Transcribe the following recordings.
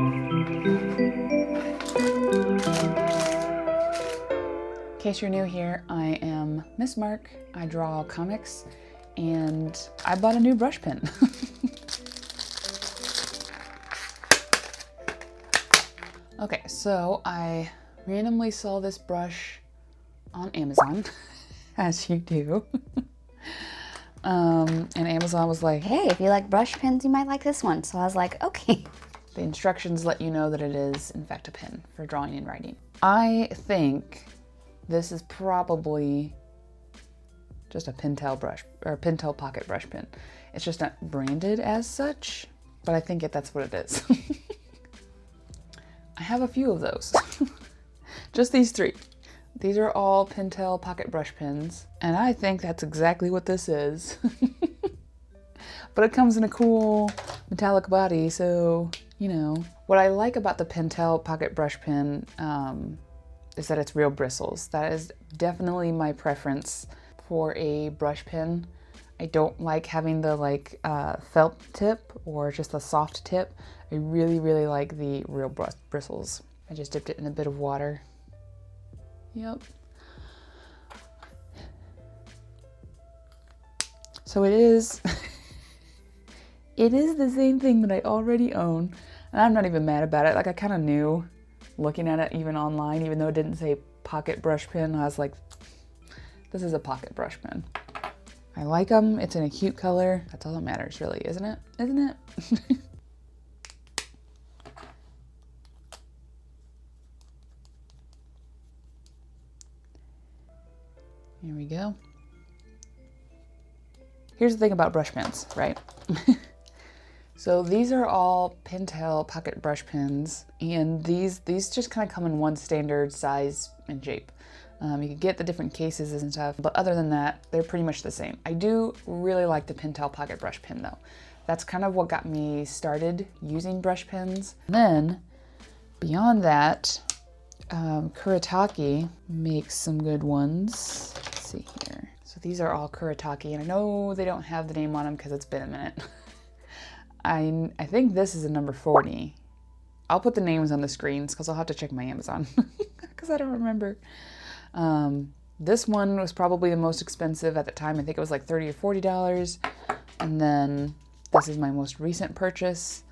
In case you're new here, I am Miss Mark. I draw comics, and I bought a new brush pen. Okay, so I randomly saw this brush on Amazon, as you do. And Amazon was like, Hey, if you like brush pens, you might like this one. So I was like, okay. The instructions let you know that it is, in fact, a pen for drawing and writing. I think this is probably just a Pentel brush, or a Pentel pocket brush pen. It's just not branded as such, but I think that's what it is. I have a few of those. Just these three. These are all Pentel pocket brush pens, and I think that's exactly what this is. But it comes in a cool metallic body, so, you know. What I like about the Pentel pocket brush pen is that it's real bristles. That is definitely my preference for a brush pen. I don't like having the felt tip or just the soft tip. I really, really like the real bristles. I just dipped it in a bit of water. Yep. So it is, it is the same thing that I already own. And I'm not even mad about it. Like, I kind of knew looking at it even online, even though it didn't say pocket brush pen, I was like, this is a pocket brush pen. I like them. It's in a cute color. That's all that matters, really, isn't it? Isn't it? Here we go. Here's the thing about brush pens, right? So these are all Pentel pocket brush pens, and these just kind of come in one standard size and shape. You can get the different cases and stuff, but other than that, they're pretty much the same. I do really like the Pentel pocket brush pen though. That's kind of what got me started using brush pens. And then, beyond that, Kuretake makes some good ones. Let's see here. So these are all Kuretake, and I know they don't have the name on them because it's been a minute. I think this is a number 40. I'll put the names on the screens because I'll have to check my Amazon because I don't remember. This one was probably the most expensive at the time. I think it was like $30 or $40. And then this is my most recent purchase,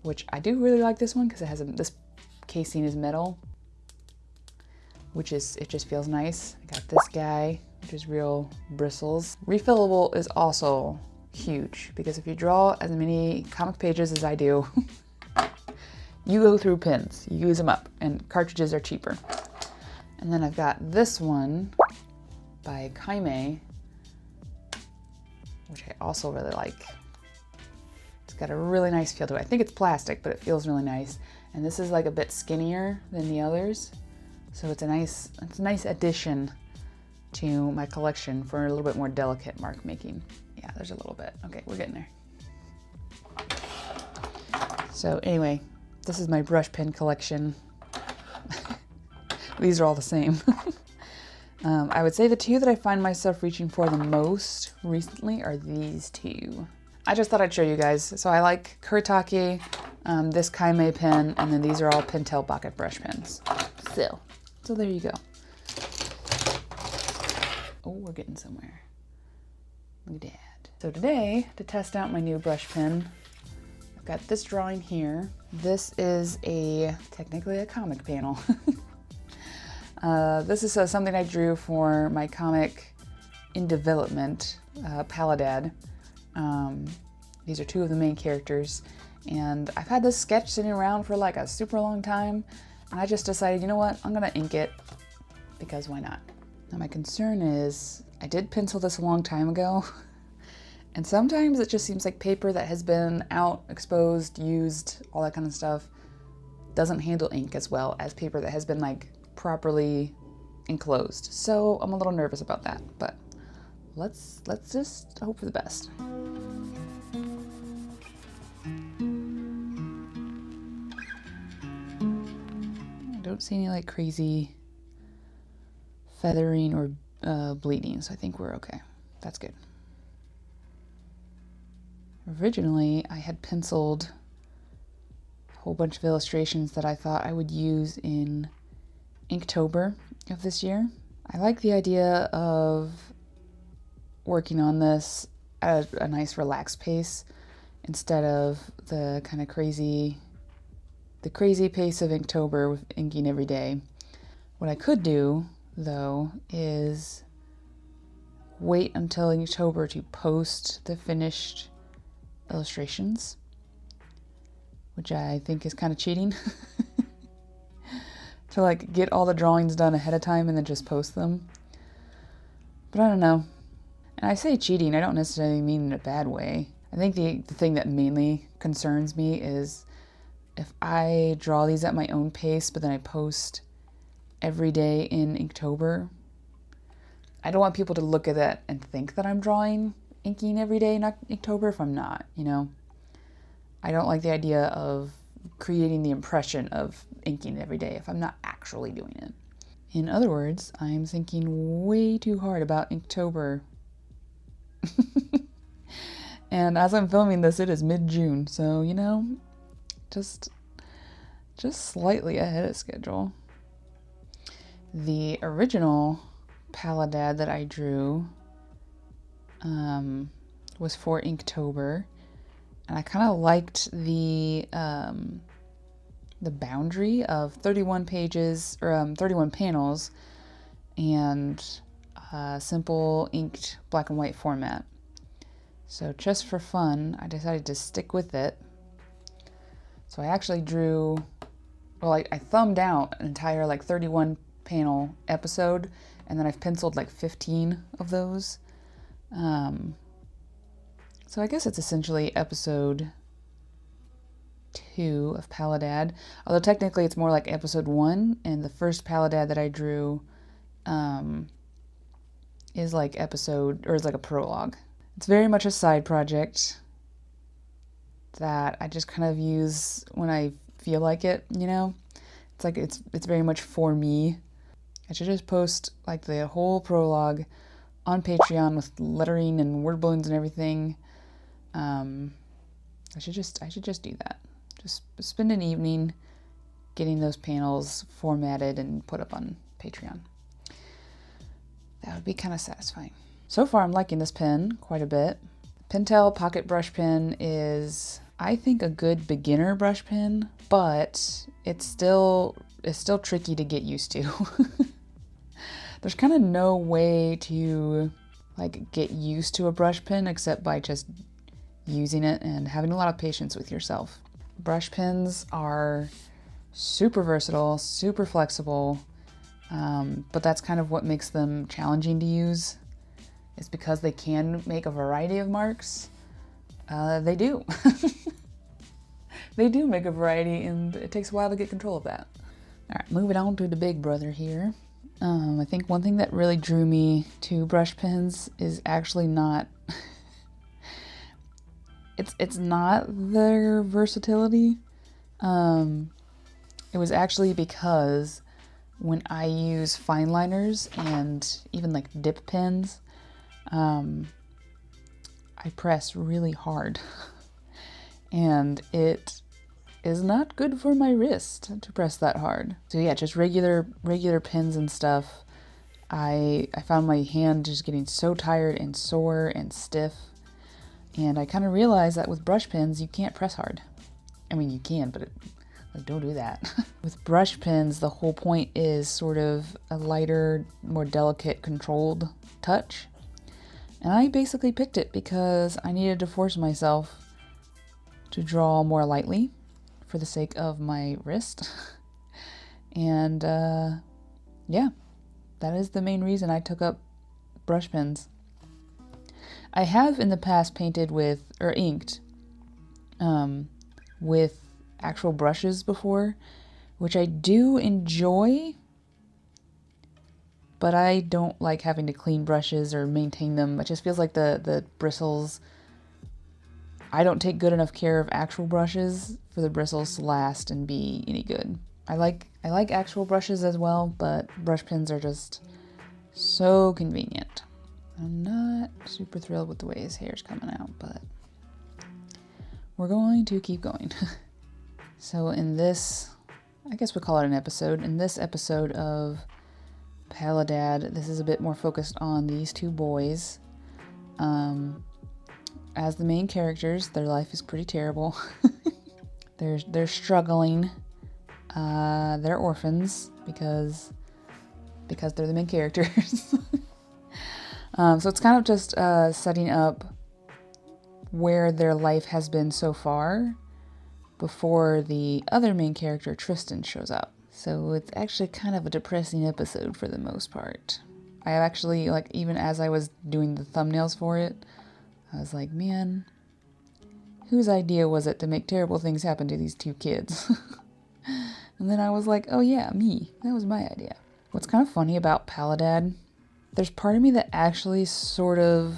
which I do really like this one because it has this casing is metal, it just feels nice. I got this guy, which is real bristles. Refillable is also huge because if you draw as many comic pages as I do, you go through pens, you use them up, and cartridges are cheaper. And then I've got this one by Kaime, which I also really like. It's got a really nice feel to it. I think it's plastic, but it feels really nice. And this is like a bit skinnier than the others. So it's a nice addition to my collection for a little bit more delicate mark making. Yeah, there's a little bit. Okay, we're getting there. So anyway, this is my brush pen collection. These are all the same. I would say the two that I find myself reaching for the most recently are these two. I just thought I'd show you guys. So I like Kuretake, this Kaime pen, and then these are all Pentel pocket brush pens. So there you go. Oh, we're getting somewhere. Look at that. So today, to test out my new brush pen, I've got this drawing here. This is technically a comic panel. This is something I drew for my comic in development, Paladad. These are two of the main characters, and I've had this sketch sitting around for like a super long time, and I just decided, you know what, I'm gonna ink it, because why not? Now my concern is, I did pencil this a long time ago, and sometimes it just seems like paper that has been out, exposed, used, all that kind of stuff, doesn't handle ink as well as paper that has been like properly enclosed. So I'm a little nervous about that, but let's just hope for the best. I don't see any like crazy feathering or bleeding, so I think we're okay. That's good. Originally, I had penciled whole bunch of illustrations that I thought I would use in Inktober of this year. I like the idea of working on this at a nice relaxed pace instead of the kind of crazy pace of Inktober with inking every day. What I could do, though, is wait until Inktober to post the finished illustrations, which I think is kind of cheating. To like get all the drawings done ahead of time and then just post them. But I don't know. And I say cheating, I don't necessarily mean in a bad way. I think the thing that mainly concerns me is if I draw these at my own pace, but then I post every day in Inktober, I don't want people to look at that and think that I'm inking every day in Inktober if I'm not, you know? I don't like the idea of creating the impression of inking every day if I'm not actually doing it. In other words, I'm thinking way too hard about Inktober. And as I'm filming this, it is mid-June, so, you know, just slightly ahead of schedule. The original Paladad that I drew was for Inktober, and I kind of liked the boundary of 31 pages, or 31 panels, and simple inked black and white format. So just for fun, I decided to stick with it. So I actually drew, well, I thumbed out an entire like 31 panel episode, and then I've penciled like 15 of those. So I guess it's essentially episode 2 of Paladad, although technically it's more like episode 1, and the first Paladad that I drew is like is like a prologue. It's very much a side project that I just kind of use when I feel like it, you know? It's like it's very much for me. I should just post like the whole prologue on Patreon with lettering and word balloons and everything. I should just do that. Just spend an evening getting those panels formatted and put up on Patreon. That would be kind of satisfying. So far, I'm liking this pen quite a bit. Pentel pocket brush pen is, I think, a good beginner brush pen, but it's still tricky to get used to. There's kind of no way to like get used to a brush pen except by just using it and having a lot of patience with yourself. Brush pens are super versatile, super flexible, but that's kind of what makes them challenging to use. It's because they can make a variety of marks. They do. They do make a variety, and it takes a while to get control of that. All right, moving on to the big brother here. I think one thing that really drew me to brush pens is actually not it's not their versatility. It was actually because when I use fine liners and even like dip pens, I press really hard and it is not good for my wrist to press that hard. So yeah, just regular pens and stuff. I found my hand just getting so tired and sore and stiff, and I kind of realized that with brush pens you can't press hard. I mean, you can, but don't do that. With brush pens, the whole point is sort of a lighter, more delicate, controlled touch. And I basically picked it because I needed to force myself to draw more lightly for the sake of my wrist. And yeah, that is the main reason I took up brush pens. I have in the past painted with, or inked, with actual brushes before, which I do enjoy, but I don't like having to clean brushes or maintain them. It just feels like the bristles, I don't take good enough care of actual brushes for the bristles to last and be any good. I like actual brushes as well, but brush pens are just so convenient. I'm not super thrilled with the way his hair's coming out, but we're going to keep going. So in this, I guess we'll call it an episode. In this episode of Paladad, this is a bit more focused on these two boys. As the main characters, their life is pretty terrible. They're struggling. They're orphans because they're the main characters. So it's kind of just setting up where their life has been so far before the other main character, Tristan, shows up. So it's actually kind of a depressing episode for the most part. I actually, like, even as I was doing the thumbnails for it, I was like, man, whose idea was it to make terrible things happen to these two kids? And then I was like, oh yeah, me. That was my idea. What's kind of funny about Paladad, there's part of me that actually sort of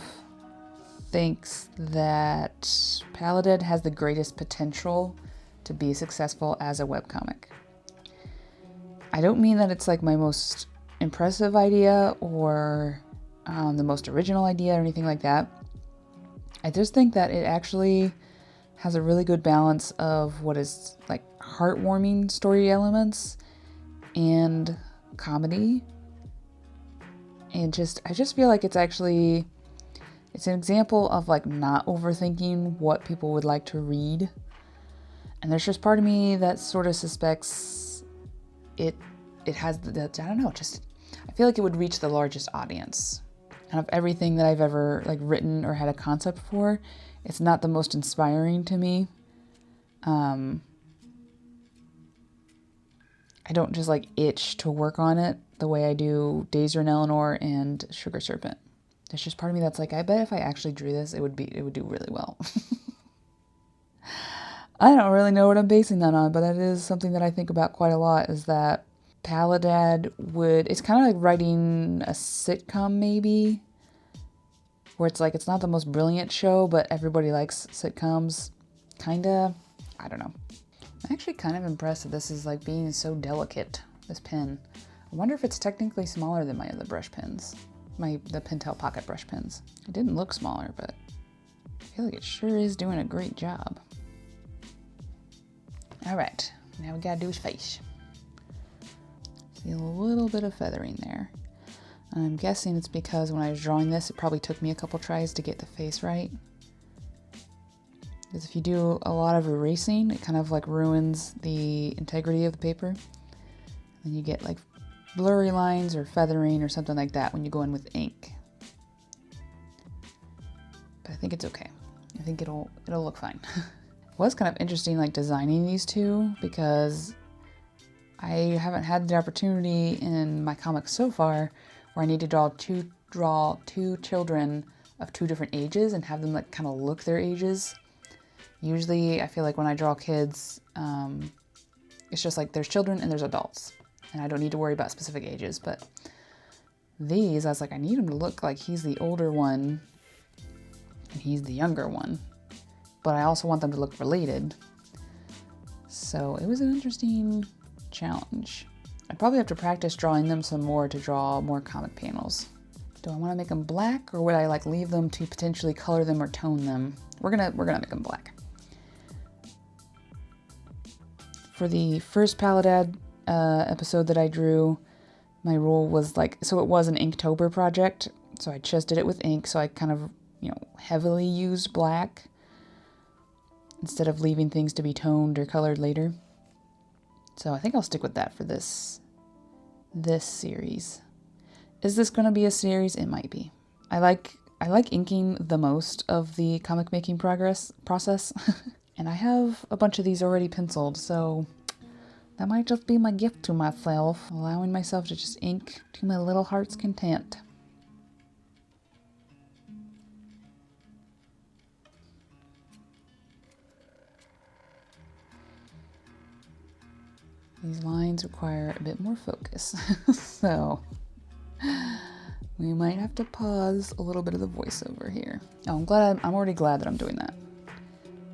thinks that Paladad has the greatest potential to be successful as a webcomic. I don't mean that it's like my most impressive idea or the most original idea or anything like that. I just think that it actually has a really good balance of what is like heartwarming story elements and comedy. And I just feel like it's an example of like not overthinking what people would like to read. And there's just part of me that sort of suspects it has I don't know, just I feel like it would reach the largest audience. Out of everything that I've ever like written or had a concept for, it's not the most inspiring to me. I don't just like itch to work on it the way I do Daisy and Eleanor and Sugar Serpent. There's just part of me that's like, I bet if I actually drew this, it would do really well. I don't really know what I'm basing that on, but that is something that I think about quite a lot, is that Paladad it's kind of like writing a sitcom maybe, where it's like, it's not the most brilliant show, but everybody likes sitcoms. Kinda, I don't know. I'm actually kind of impressed that this is like being so delicate, this pen. I wonder if it's technically smaller than my other brush pens, the Pentel pocket brush pens. It didn't look smaller, but I feel like it sure is doing a great job. All right, now we gotta do his face. See a little bit of feathering there. I'm guessing it's because when I was drawing this, it probably took me a couple tries to get the face right. Because if you do a lot of erasing, it kind of like ruins the integrity of the paper. And you get like blurry lines or feathering or something like that when you go in with ink. But I think it's okay. I think it'll look fine. It was kind of interesting like designing these two, because I haven't had the opportunity in my comics so far where I need to draw two children of two different ages and have them like kind of look their ages. Usually I feel like when I draw kids, it's just like there's children and there's adults, and I don't need to worry about specific ages. But these, I was like, I need him to look like he's the older one and he's the younger one, but I also want them to look related. So it was an interesting challenge. I'd probably have to practice drawing them some more to draw more comic panels. Do I want to make them black, or would I like leave them to potentially color them or tone them? We're gonna make them black. For the first Paladad episode that I drew, my rule was like, so it was an Inktober project, so I just did it with ink, so I kind of, heavily used black instead of leaving things to be toned or colored later. So I think I'll stick with that for this series. Is this going to be a series? It might be. I like inking the most of the comic making process. And I have a bunch of these already penciled, so that might just be my gift to myself, allowing myself to just ink to my little heart's content. These lines require a bit more focus, so we might have to pause a little bit of the voiceover here. Oh, I'm already glad that I'm doing that.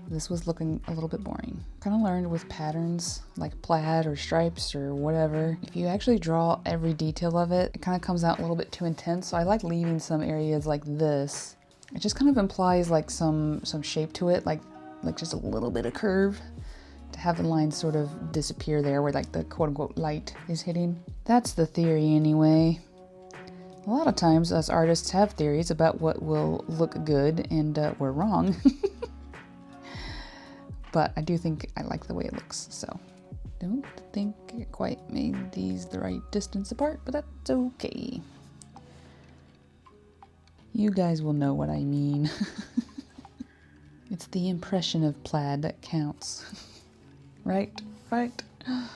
This was looking a little bit boring. Kind of learned with patterns like plaid or stripes or whatever, if you actually draw every detail of it, it kind of comes out a little bit too intense. So I like leaving some areas like this. It just kind of implies like some shape to it, like just a little bit of curve to have the lines sort of disappear there where like the quote-unquote light is hitting. That's the theory anyway. A lot of times us artists have theories about what will look good, and we're wrong. But I do think I like the way it looks, so don't think I quite made these the right distance apart, but that's okay. You guys will know what I mean. It's the impression of plaid that counts. Right? Right? I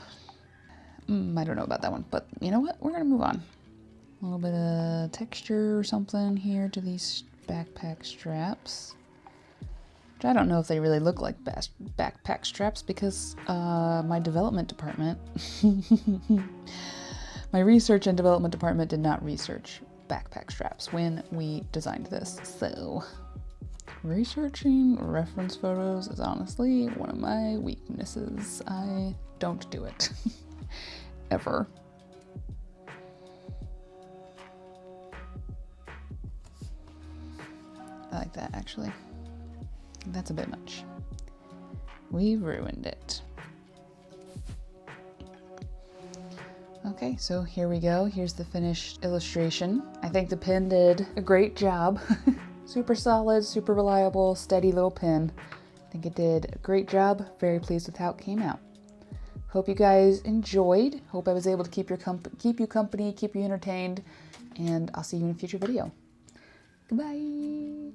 don't know about that one, but you know what? We're gonna move on. A little bit of texture or something here to these backpack straps. Which I don't know if they really look like backpack straps because my development department, my research and development department did not research backpack straps when we designed this. So researching reference photos is honestly one of my weaknesses. I don't do it ever. I like that actually. That's a bit much. We've ruined it. Okay, so here we go. Here's the finished illustration. I think the pen did a great job. Super solid, super reliable, steady little pen. I think it did a great job. Very pleased with how it came out. Hope you guys enjoyed. Hope I was able to keep you company, keep you entertained, and I'll see you in a future video. Goodbye.